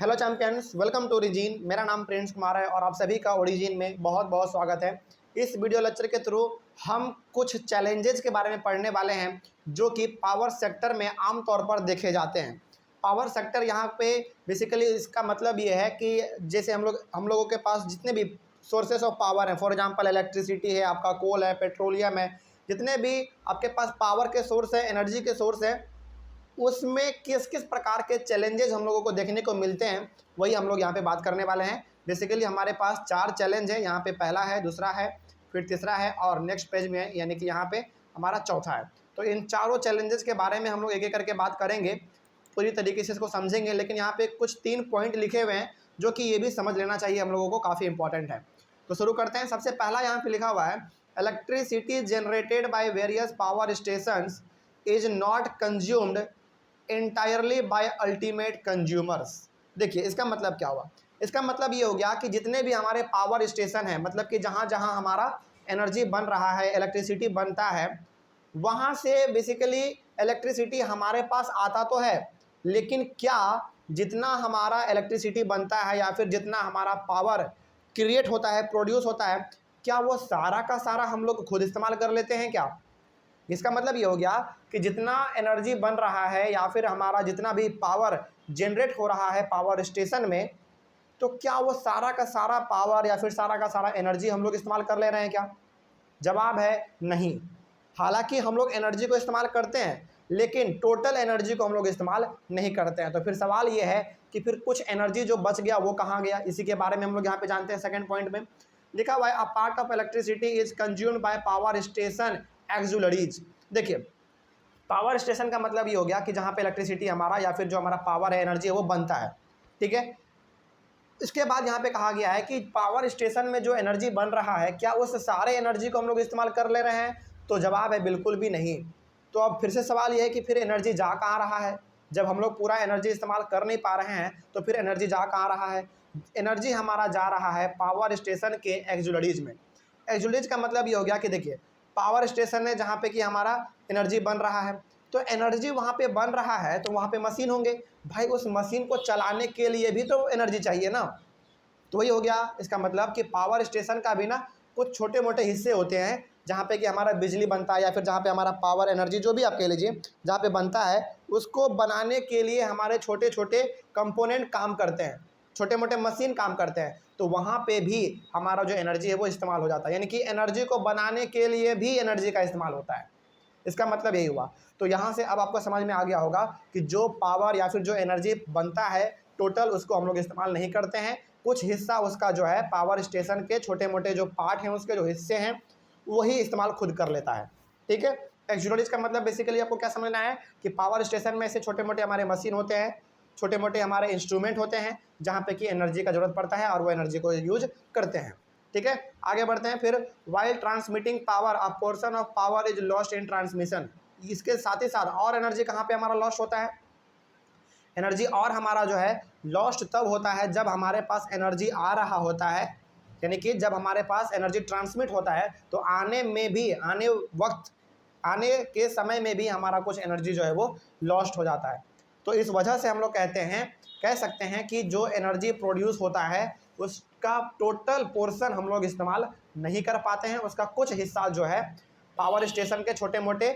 Hello champions, welcome to Origin. मेरा नाम Prince Kumar है और आप सभी का ओरिजिन में बहुत बहुत स्वागत है। इस वीडियो लेक्चर के थ्रू हम कुछ चैलेंजेस के बारे में पढ़ने वाले हैं जो कि पावर सेक्टर में आमतौर पर देखे जाते हैं। पावर सेक्टर यहाँ पे बेसिकली इसका मतलब ये है कि जैसे हम लोगों के पास जितने भी सोर्सेस ऑफ पावर हैं, फॉर एग्जांपल इलेक्ट्रिसिटी है, आपका कोल है, पेट्रोलियम है, जितने भी आपके पास पावर के सोर्स है, एनर्जी के सोर्स है, उसमें किस किस प्रकार के चैलेंजेस हम लोगों को देखने को मिलते हैं, वही हम लोग यहाँ पे बात करने वाले हैं। बेसिकली हमारे पास 4 चैलेंज है। यहाँ पे पहला है, दूसरा है, फिर तीसरा है और नेक्स्ट पेज में है, यानी कि यहाँ पे हमारा चौथा है। तो इन चारों चैलेंजेस के बारे में हम लोग एक एक करके बात करेंगे, पूरी तरीके से इसको समझेंगे। लेकिन यहाँ पे कुछ 3 पॉइंट लिखे हुए हैं जो कि ये भी समझ लेना चाहिए हम लोगों को, काफ़ी इंपॉर्टेंट है। तो शुरू करते हैं। सबसे पहला यहाँ पे लिखा हुआ है, electricity generated by various power stations is not consumed entirely by ultimate consumers. देखिए इसका मतलब क्या हुआ। इसका मतलब ये हो गया कि जितने भी हमारे पावर स्टेशन हैं, मतलब कि जहाँ जहाँ हमारा एनर्जी बन रहा है, इलेक्ट्रिसिटी बनता है, वहाँ से बेसिकली इलेक्ट्रिसिटी हमारे पास आता तो है, लेकिन क्या जितना हमारा इलेक्ट्रिसिटी बनता है या फिर जितना हमारा पावर क्रिएट होता है, प्रोड्यूस होता है, क्या वो सारा का सारा हम लोग खुद इस्तेमाल कर लेते हैं क्या? इसका मतलब ये हो गया कि जितना एनर्जी बन रहा है या फिर हमारा जितना भी पावर जनरेट हो रहा है पावर स्टेशन में, तो क्या वो सारा का सारा पावर या फिर सारा का सारा एनर्जी हम लोग इस्तेमाल कर ले रहे हैं क्या? जवाब है नहीं। हालांकि हम लोग एनर्जी को इस्तेमाल करते हैं, लेकिन टोटल एनर्जी को हम लोग इस्तेमाल नहीं करते हैं। तो फिर सवाल ये है कि फिर कुछ एनर्जी जो बच गया वो कहाँ गया? इसी के बारे में हम लोग यहाँ पे जानते हैं। सेकंड पॉइंट में लिखा हुआ है, a part of electricity is consumed by power station auxiliaries. देखिए पावर स्टेशन का मतलब ये हो गया कि जहाँ पे इलेक्ट्रिसिटी हमारा या फिर जो हमारा पावर है, एनर्जी है, वो बनता है। ठीक है। इसके बाद यहाँ पे कहा गया है कि पावर स्टेशन में जो एनर्जी बन रहा है, क्या उस सारे एनर्जी को हम लोग इस्तेमाल कर ले रहे हैं? तो जवाब है बिल्कुल भी नहीं। तो अब फिर से सवाल ये है कि फिर एनर्जी जा कहाँ रहा है? जब हम लोग पूरा एनर्जी इस्तेमाल कर नहीं पा रहे हैं तो फिर एनर्जी जा कहाँ रहा है? एनर्जी हमारा जा रहा है पावर स्टेशन के एक्सुलरीज में। एक्सुलरीज का मतलब ये हो गया कि देखिए पावर स्टेशन है जहाँ पे कि हमारा एनर्जी बन रहा है, तो एनर्जी वहाँ पे बन रहा है तो वहाँ पे मशीन होंगे। भाई उस मशीन को चलाने के लिए भी तो एनर्जी चाहिए ना। तो वही हो गया। इसका मतलब कि पावर स्टेशन का भी ना कुछ छोटे मोटे हिस्से होते हैं जहाँ पे कि हमारा बिजली बनता है या फिर जहाँ पे हमारा पावर एनर्जी जो भी आप कह लीजिए जहाँ पे बनता है, उसको बनाने के लिए हमारे छोटे छोटे कंपोनेंट काम करते हैं, छोटे मोटे मशीन काम करते हैं। तो वहाँ पे भी हमारा जो एनर्जी है वो इस्तेमाल हो जाता है, यानी कि एनर्जी को बनाने के लिए भी एनर्जी का इस्तेमाल होता है। इसका मतलब यही हुआ। तो यहाँ से अब आपको समझ में आ गया होगा कि जो पावर या फिर जो एनर्जी बनता है टोटल, उसको हम लोग इस्तेमाल नहीं करते हैं। कुछ हिस्सा उसका जो है पावर स्टेशन के छोटे मोटे जो पार्ट हैं, उसके जो हिस्से हैं, वही इस्तेमाल खुद कर लेता है। ठीक है। एक्सुलरीज का मतलब बेसिकली आपको क्या समझना है कि पावर स्टेशन में ऐसे छोटे मोटे हमारे मशीन होते हैं, छोटे मोटे हमारे इंस्ट्रूमेंट होते हैं जहाँ पे कि एनर्जी का ज़रूरत पड़ता है और वो एनर्जी को यूज करते हैं। ठीक है। आगे बढ़ते हैं। फिर while transmitting power a portion of power is lost in transmission. इसके साथ ही साथ और एनर्जी कहाँ पे हमारा लॉस्ट होता है? एनर्जी और हमारा जो है लॉस्ट तब होता है जब हमारे पास एनर्जी आ रहा होता है, यानी कि जब हमारे पास एनर्जी ट्रांसमिट होता है तो आने के समय में भी हमारा कुछ एनर्जी जो है वो लॉस्ट हो जाता है। तो इस वजह से हम लोग कह सकते हैं कि जो एनर्जी प्रोड्यूस होता है उसका टोटल पोर्शन हम लोग इस्तेमाल नहीं कर पाते हैं। उसका कुछ हिस्सा जो है पावर स्टेशन के छोटे मोटे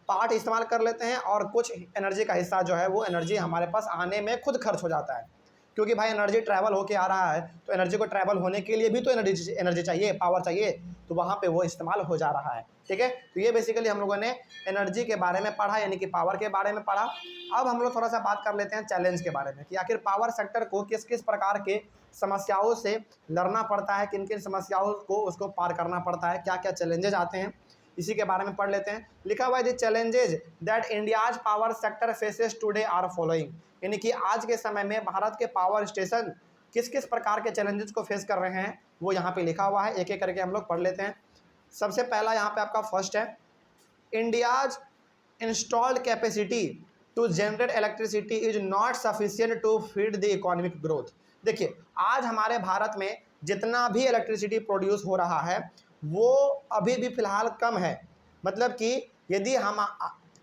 पार्ट इस्तेमाल कर लेते हैं और कुछ एनर्जी का हिस्सा जो है वो एनर्जी हमारे पास आने में खुद खर्च हो जाता है। क्योंकि भाई एनर्जी ट्रैवल होके आ रहा है तो एनर्जी को ट्रैवल होने के लिए भी तो एनर्जी चाहिए, पावर चाहिए, तो वहाँ पे वो इस्तेमाल हो जा रहा है। ठीक है। तो ये बेसिकली हम लोगों ने एनर्जी के बारे में पढ़ा, यानी कि पावर के बारे में पढ़ा। अब हम लोग थोड़ा सा बात कर लेते हैं चैलेंज के बारे में कि आखिर पावर सेक्टर को किस किस प्रकार के समस्याओं से लड़ना पड़ता है, किन किन समस्याओं को उसको पार करना पड़ता है, क्या क्या चैलेंजेज आते हैं, इसी के बारे में पढ़ लेते हैं। लिखा हुआ है the challenges that India's power sector faces today are following, यानी कि आज के समय में भारत के पावर स्टेशन किस किस प्रकार के चैलेंजेस को फेस कर रहे हैं वो यहाँ पे लिखा हुआ है। एक एक करके हम लोग पढ़ लेते हैं। सबसे पहला यहाँ पे आपका फर्स्ट है, India's installed capacity to generate electricity is not sufficient to feed the economic growth. देखिए आज हमारे भारत में जितना भी इलेक्ट्रिसिटी प्रोड्यूस हो रहा है वो अभी भी फ़िलहाल कम है। मतलब कि यदि हम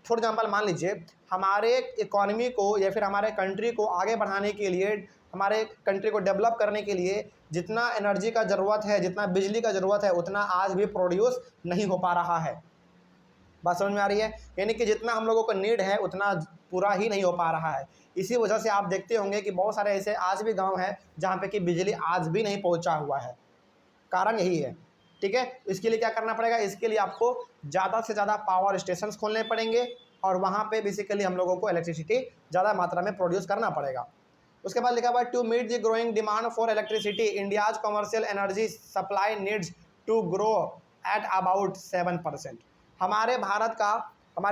फॉर एग्जांपल मान लीजिए हमारे इकोनॉमी को या फिर हमारे कंट्री को आगे बढ़ाने के लिए हमारे कंट्री को डेवलप करने के लिए जितना एनर्जी का ज़रूरत है, जितना बिजली का ज़रूरत है, उतना आज भी प्रोड्यूस नहीं हो पा रहा है। बात समझ में आ रही है? यानी कि जितना हम लोगों को नीड है उतना पूरा ही नहीं हो पा रहा है। इसी वजह से आप देखते होंगे कि बहुत सारे ऐसे आज भी गांव हैं जहां पे कि बिजली आज भी नहीं पहुंचा हुआ है। कारण यही है। ठीक है, इसके लिए क्या करना पड़ेगा? इसके लिए आपको ज़्यादा से ज़्यादा पावर स्टेशंस खोलने पड़ेंगे और वहाँ पे बेसिकली हम लोगों को इलेक्ट्रिसिटी ज़्यादा मात्रा में प्रोड्यूस करना पड़ेगा। उसके बाद लिखा हुआ है to meet the growing demand for electricity India's commercial energy supply needs to grow at about 7%। हमारे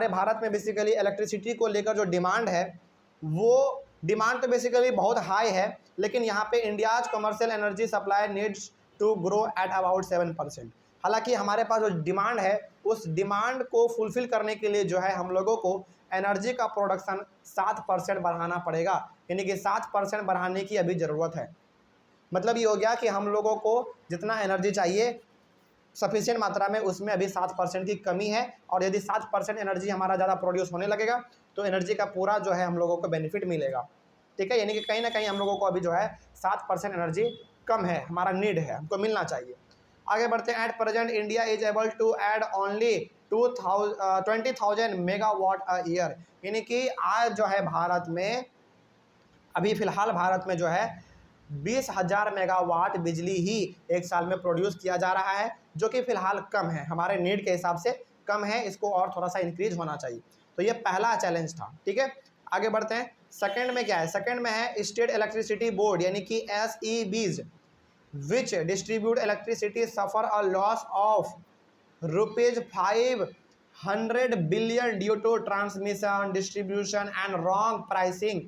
भारत में बेसिकली इलेक्ट्रिसिटी को लेकर जो डिमांड है वो डिमांड तो बेसिकली बहुत हाई है, लेकिन यहाँ पे India's commercial energy supply needs to grow at about 7%। हालांकि हमारे पास जो डिमांड है उस डिमांड को फुलफिल करने के लिए जो है हम लोगों को एनर्जी का प्रोडक्शन 7% बढ़ाना पड़ेगा, यानी कि 7% बढ़ाने की अभी ज़रूरत है। मतलब ये हो गया कि हम लोगों को जितना एनर्जी चाहिए सफिशिएंट मात्रा में उसमें अभी 7% की कमी है, और यदि 7% एनर्जी हमारा ज़्यादा प्रोड्यूस होने लगेगा तो एनर्जी का पूरा जो है हम लोगों को बेनिफिट मिलेगा। ठीक है, यानी कि कहीं ना कहीं हम लोगों को अभी जो है 7% एनर्जी कम है, हमारा नीड है, हमको मिलना चाहिए। आगे बढ़ते हैं। At present India is able to add only 20,000 megawatt a year, यानी कि आज जो है भारत में अभी फ़िलहाल भारत में जो है 20,000 मेगावाट बिजली ही एक साल में प्रोड्यूस किया जा रहा है, जो कि फ़िलहाल कम है, हमारे नीड के हिसाब से कम है, इसको और थोड़ा सा इंक्रीज होना चाहिए। तो ये पहला चैलेंज था। ठीक है, आगे बढ़ते हैं। सेकंड में क्या है? सेकंड में है स्टेट इलेक्ट्रिसिटी बोर्ड यानी कि SEBs which distribute electricity suffer a loss of ₹500 billion due to transmission distribution and wrong pricing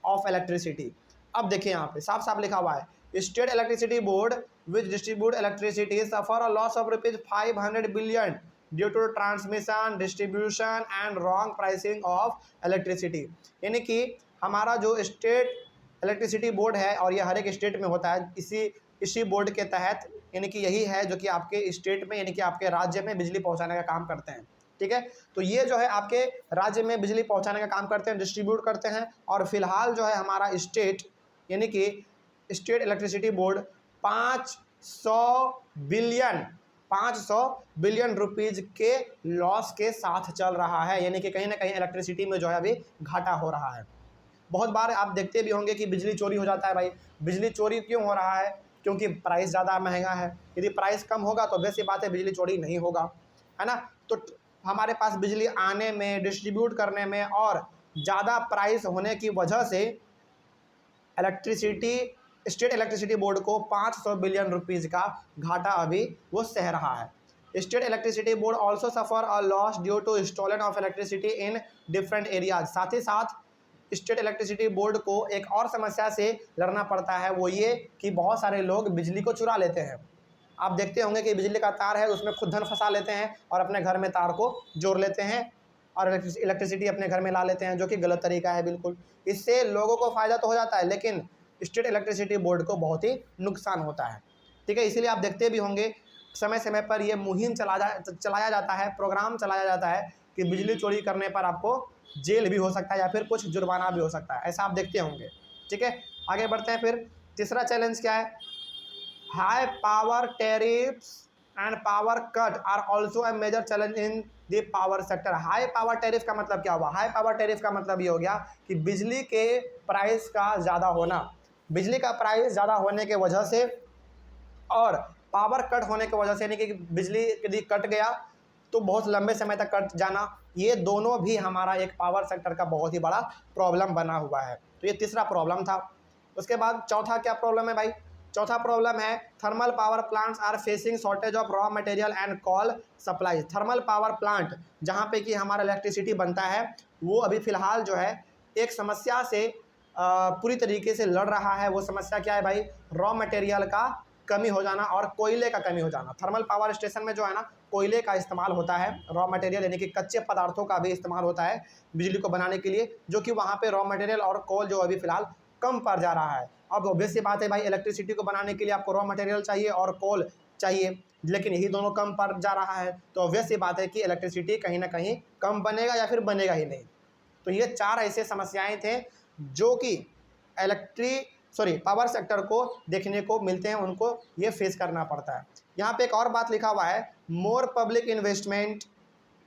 of electricity. अब देखिए यहाँ पे साफ साफ लिखा हुआ है state electricity board which distribute electricity suffer a loss of ₹500 billion due to transmission distribution and wrong pricing of electricity. यानी कि हमारा जो स्टेट इलेक्ट्रिसिटी बोर्ड है, और ये हर एक स्टेट में होता है, इसी बोर्ड के तहत, यानी कि यही है जो कि आपके स्टेट में यानी कि आपके राज्य में बिजली पहुंचाने का काम करते हैं। ठीक है, तो ये जो है आपके राज्य में बिजली पहुंचाने का काम करते हैं, डिस्ट्रीब्यूट करते हैं। और फिलहाल जो है हमारा स्टेट यानी कि state electricity board 500 billion rupees के लॉस के साथ चल रहा है, यानी कि कहीं ना कहीं इलेक्ट्रिसिटी में जो है अभी घाटा हो रहा है। बहुत बार आप देखते भी होंगे कि बिजली चोरी हो जाता है। भाई बिजली चोरी क्यों हो रहा है? क्योंकि प्राइस ज़्यादा महंगा है। यदि प्राइस कम होगा तो वैसी बात है बिजली चोरी नहीं होगा, है ना। तो हमारे पास बिजली आने में, डिस्ट्रीब्यूट करने में और ज़्यादा प्राइस होने की वजह से स्टेट इलेक्ट्रिसिटी बोर्ड को 500 बिलियन रुपीज़ का घाटा अभी वो सह रहा है। State electricity board also suffer a loss due to stolen of electricity in different areas. साथ ही साथ स्टेट इलेक्ट्रिसिटी बोर्ड को एक और समस्या से लड़ना पड़ता है, वो ये कि बहुत सारे लोग बिजली को चुरा लेते हैं। आप देखते होंगे कि बिजली का तार है उसमें खुद धन फंसा लेते हैं और अपने घर में तार को जोड़ लेते हैं और इलेक्ट्रिसिटी अपने घर में ला लेते हैं, जो कि गलत तरीका है बिल्कुल। इससे लोगों को फ़ायदा तो हो जाता है, लेकिन स्टेट इलेक्ट्रिसिटी बोर्ड को बहुत ही नुकसान होता है। ठीक है, इसीलिए आप देखते भी होंगे समय समय पर ये मुहिम चलाया जाता है, प्रोग्राम चलाया जाता है कि बिजली चोरी करने पर आपको जेल भी हो सकता है या फिर कुछ जुर्माना भी हो सकता है, ऐसा आप देखते होंगे। ठीक है, आगे बढ़ते हैं। फिर तीसरा चैलेंज क्या है? High power tariffs and power cut are also a major challenge in the power sector. High power tariff का मतलब क्या हुआ? हाई पावर टेरिफ का मतलब ये हो गया कि बिजली के प्राइस का ज़्यादा होना, बिजली का प्राइस ज़्यादा होने के वजह से और पावर कट होने की वजह से, यानी कि बिजली यदि कट गया तो बहुत लंबे समय तक कट जाना, ये दोनों भी हमारा एक पावर सेक्टर का बहुत ही बड़ा प्रॉब्लम बना हुआ है। तो ये तीसरा प्रॉब्लम था। उसके बाद चौथा क्या प्रॉब्लम है भाई? चौथा प्रॉब्लम है thermal power plants are facing shortage of raw material and coal supply. Thermal power plant जहाँ पे कि हमारा इलेक्ट्रिसिटी बनता है वो अभी फ़िलहाल जो है एक समस्या से पूरी तरीके से लड़ रहा है। वो समस्या क्या है भाई? रॉ मटेरियल का कमी हो जाना और कोयले का कमी हो जाना। थर्मल पावर स्टेशन में जो है ना कोयले का इस्तेमाल होता है, रॉ मटेरियल यानी कि कच्चे पदार्थों का भी इस्तेमाल होता है बिजली को बनाने के लिए, जो कि वहाँ पे रॉ मटेरियल और कोल जो अभी फ़िलहाल कम पड़ जा रहा है। अब ऑब्वियस सी बात है भाई, इलेक्ट्रिसिटी को बनाने के लिए आपको रॉ मटेरियल चाहिए और कोल चाहिए, लेकिन यही दोनों कम पड़ जा रहा है, तो ऑब्वियस सी बात है कि इलेक्ट्रिसिटी कहीं ना कहीं कम बनेगा या फिर बनेगा ही नहीं। तो ये चार ऐसे समस्याएं थे जो कि पावर सेक्टर को देखने को मिलते हैं, उनको ये फेस करना पड़ता है। यहाँ पे एक और बात लिखा हुआ है, मोर public investment,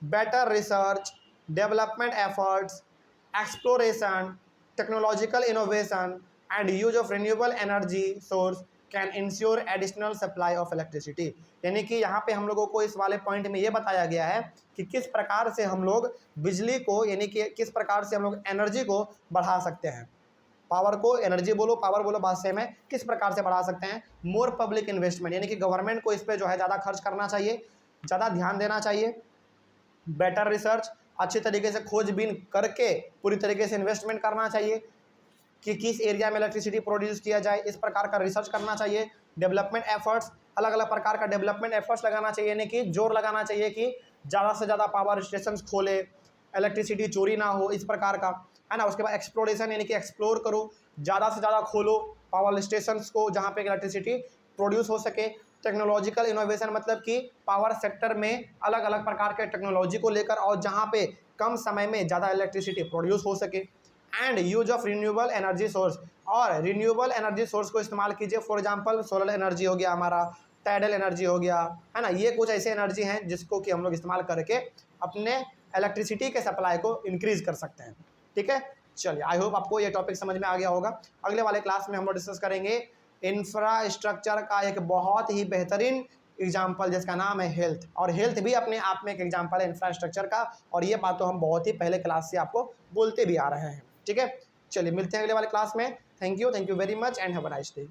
better research, development efforts, exploration, technological innovation and use of renewable energy source can ensure additional supply of electricity. यानी कि यहाँ पे हम लोगों को इस वाले पॉइंट में ये बताया गया है कि किस प्रकार से हम लोग बिजली को, यानी कि किस प्रकार से हम लोग एनर्जी को बढ़ा सकते हैं। पावर को एनर्जी बोलो, पावर बोलो, बात सेम है, किस प्रकार से बढ़ा सकते हैं। मोर पब्लिक इन्वेस्टमेंट, यानी कि गवर्नमेंट को इस पर जो है ज़्यादा खर्च करना चाहिए, ज़्यादा ध्यान देना चाहिए। बेटर रिसर्च, अच्छी तरीके से खोजबीन करके पूरी तरीके से इन्वेस्टमेंट करना चाहिए कि किस एरिया में इलेक्ट्रिसिटी प्रोड्यूस किया जाए, इस प्रकार का रिसर्च करना चाहिए। डेवलपमेंट एफर्ट्स, अलग अलग प्रकार का डेवलपमेंट एफर्ट्स लगाना चाहिए, यानी कि जोर लगाना चाहिए कि ज़्यादा से ज़्यादा पावर स्टेशन खोले, इलेक्ट्रिसिटी चोरी ना हो, इस प्रकार का, है ना। उसके बाद एक्सप्लोरेशन, यानी कि एक्सप्लोर करो, ज़्यादा से ज़्यादा खोलो पावर स्टेशन को जहाँ पे इलेक्ट्रिसिटी प्रोड्यूस हो सके। टेक्नोलॉजिकल इनोवेशन, मतलब कि पावर सेक्टर में अलग अलग प्रकार के टेक्नोलॉजी को लेकर और जहाँ पे कम समय में ज़्यादा इलेक्ट्रिसिटी प्रोड्यूस हो सके। And use of renewable energy source, और रिन्यूएबल एनर्जी सोर्स को इस्तेमाल कीजिए। फॉर एग्जांपल सोलर एनर्जी हो गया हमारा, टाइडल एनर्जी हो गया, है ना। ये कुछ ऐसे एनर्जी हैं जिसको कि हम लोग इस्तेमाल करके अपने इलेक्ट्रिसिटी के सप्लाई को इंक्रीज कर सकते हैं। ठीक है, चलिए, आई होप आपको ये टॉपिक समझ में आ गया होगा। अगले वाले क्लास में हम लोग डिस्कस करेंगे इंफ्रास्ट्रक्चर का एक बहुत ही बेहतरीन एग्जाम्पल जिसका नाम है हेल्थ, और हेल्थ भी अपने आप में एक एग्जाम्पल है इंफ्रास्ट्रक्चर का, और ये बात तो हम बहुत ही पहले क्लास से आपको बोलते भी आ रहे हैं। ठीक है, चलिए मिलते हैं अगले वाले क्लास में। Thank you very much and have a nice day.